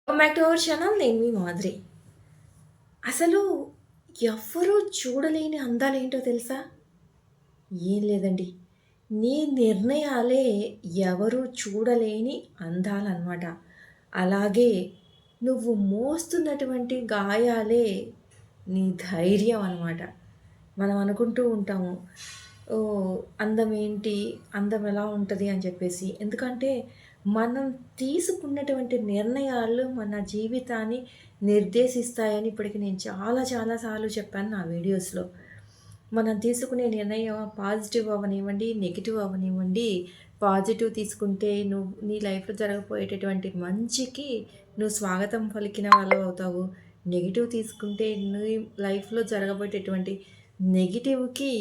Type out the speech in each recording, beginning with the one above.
Welcome back to our channel. నేను మీ మాదిరి. అసలు ఎవ్వరూ చూడలేని అందాలేంటో తెలుసా? ఏం లేదండి. నీ నిర్ణయాలే ఎవరు చూడలేని అందాలన్నమాట. అలాగే నువ్వు మోస్తున్నటువంటి గాయాలే నీ ధైర్యం అన్నమాట. మనం అనుకుంటూ ఉంటాము, అందం ఏంటి, అందం ఎలా ఉంటుంది అని చెప్పేసి. ఎందుకంటే మనం తీసుకున్నటువంటి నిర్ణయాలు మన జీవితాన్ని నిర్దేశిస్తాయని ఇప్పటికి నేను చాలా చాలా సార్లు చెప్పాను నా వీడియోస్లో. మనం తీసుకునే నిర్ణయం పాజిటివ్ అవ్వనివ్వండి, నెగిటివ్ అవ్వనివ్వండి. పాజిటివ్ తీసుకుంటే నువ్వు నీ లైఫ్లో జరగబోయేటటువంటి మంచికి నువ్వు స్వాగతం పలికిన వాళ్ళు అవుతావు. నెగిటివ్ తీసుకుంటే నీ లైఫ్లో జరగబోయేటటువంటి నెగిటివ్‌కి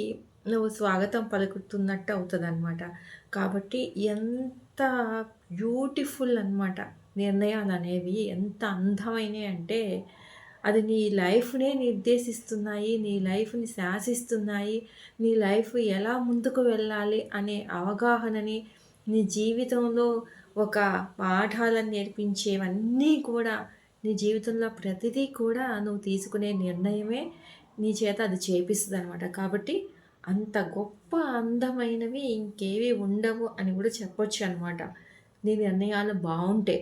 నువ్వు స్వాగతం పలుకుతున్నట్టు అవుతదనమాట. కాబట్టి ఎంత బ్యూటిఫుల్ అనమాట నిర్ణయాలనేవి. ఎంత అందమైనయి అంటే అది నీ లైఫ్‌నే నిర్దేశిస్తున్నాయి. నీ లైఫ్‌ని శాసిస్తున్నాయి. నీ లైఫ్ ఎలా ముందుకు వెళ్ళాలి అనే అవగాహనని, నీ జీవితంలో ఒక పాఠాలను నేర్పించేవన్నీ కూడా, నీ జీవితంలో ప్రతిదీ కూడా నువ్వు తీసుకునే నిర్ణయమే నీ చేత అది చేపిస్తదనమాట. కాబట్టి అంత గొప్ప అందమైనవి ఇంకేవి ఉండవు అని కూడా చెప్పొచ్చనమాట. నీ నిర్ణయాలు బావుంటే.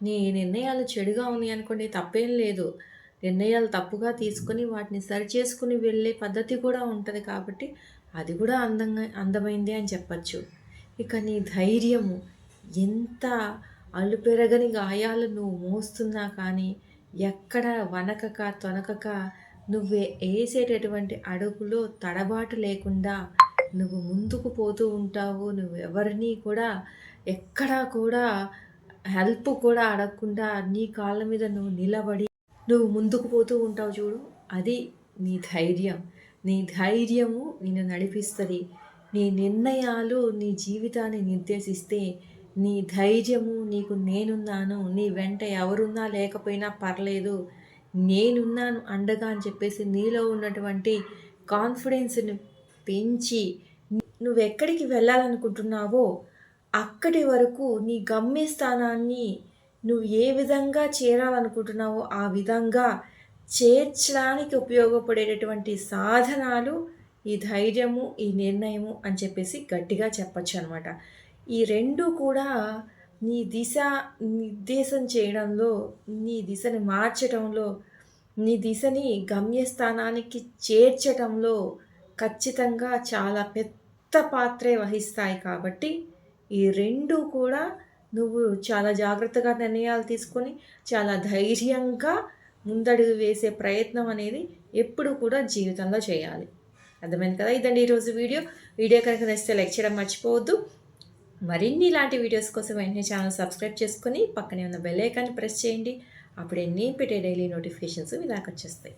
నీ నిర్ణయాలు చెడుగా ఉన్నాయనుకోండి, తప్పేం లేదు. నిర్ణయాలు తప్పుగా తీసుకొని వాటిని సరిచేసుకొని వెళ్ళే పద్ధతి కూడా ఉంటది కాబట్టి అది కూడా అందమైందే అని చెప్పచ్చు. ఇక నీ ధైర్యము, ఎంత అలుపెరగని గాయాలు నువ్వు మోస్తున్నా కానీ ఎక్కడ వనకక, తొనకక నువ్వు ఏసేటటువంటి అడుగులో తడబాటు లేకుండా నువ్వు ముందుకు పోతూ ఉంటావు. నువ్వు ఎవరిని కూడా ఎక్కడా కూడా హెల్ప్ కూడా అడగకుండా నీ కాళ్ళ మీద నువ్వు నిలబడి నువ్వు ముందుకు పోతూ ఉంటావు చూడు. అది నీ ధైర్యం. నీ ధైర్యము నిన్ను నడిపిస్తుంది. నీ నిర్ణయాలు నీ జీవితాన్ని నిర్దేశిస్తే నీ ధైర్యము నీకు నేనున్నాను, నీ వెంట ఎవరున్నా లేకపోయినా పర్లేదు, నేనున్నాను అండగా అని చెప్పేసి నీలో ఉన్నటువంటి కాన్ఫిడెన్స్ని పెంచి నువ్వెక్కడికి వెళ్ళాలనుకుంటున్నావో అక్కడి వరకు నీ గమ్యస్థానాన్ని నువ్వు ఏ విధంగా చేరాలనుకుంటున్నావో ఆ విధంగా చేర్చడానికి ఉపయోగపడేటటువంటి సాధనాలు ఈ ధైర్యము, ఈ నిర్ణయము అని చెప్పేసి గట్టిగా చెప్పచ్చు అనమాట. ఈ రెండు కూడా నీ దిశ నిర్దేశం చేయడంలో, నీ దిశని మార్చటంలో, నీ దిశని గమ్యస్థానానికి చేర్చటంలో ఖచ్చితంగా చాలా పెద్ద పాత్రే వహిస్తాయి. కాబట్టి ఈ రెండు కూడా నువ్వు చాలా జాగ్రత్తగా నిర్ణయాలు తీసుకొని చాలా ధైర్యంగా ముందడుగు వేసే ప్రయత్నం అనేది ఎప్పుడు కూడా జీవితంలో చేయాలి. అర్థమైంది కదా? ఇదండి ఈరోజు వీడియో. వీడియో కనుక నచ్చితే లైక్ చేయడం మర్చిపోవద్దు. మరిన్ని ఇలాంటి వీడియోస్ కోసం వెంటనే ఛానల్ సబ్స్క్రైబ్ చేసుకొని పక్కనే ఉన్న బెల్ ఐకాన్ని ప్రెస్ చేయండి. అప్పుడే నేను పెట్టే డైలీ నోటిఫికేషన్స్ మీ దాకా వచ్చేస్తాయి.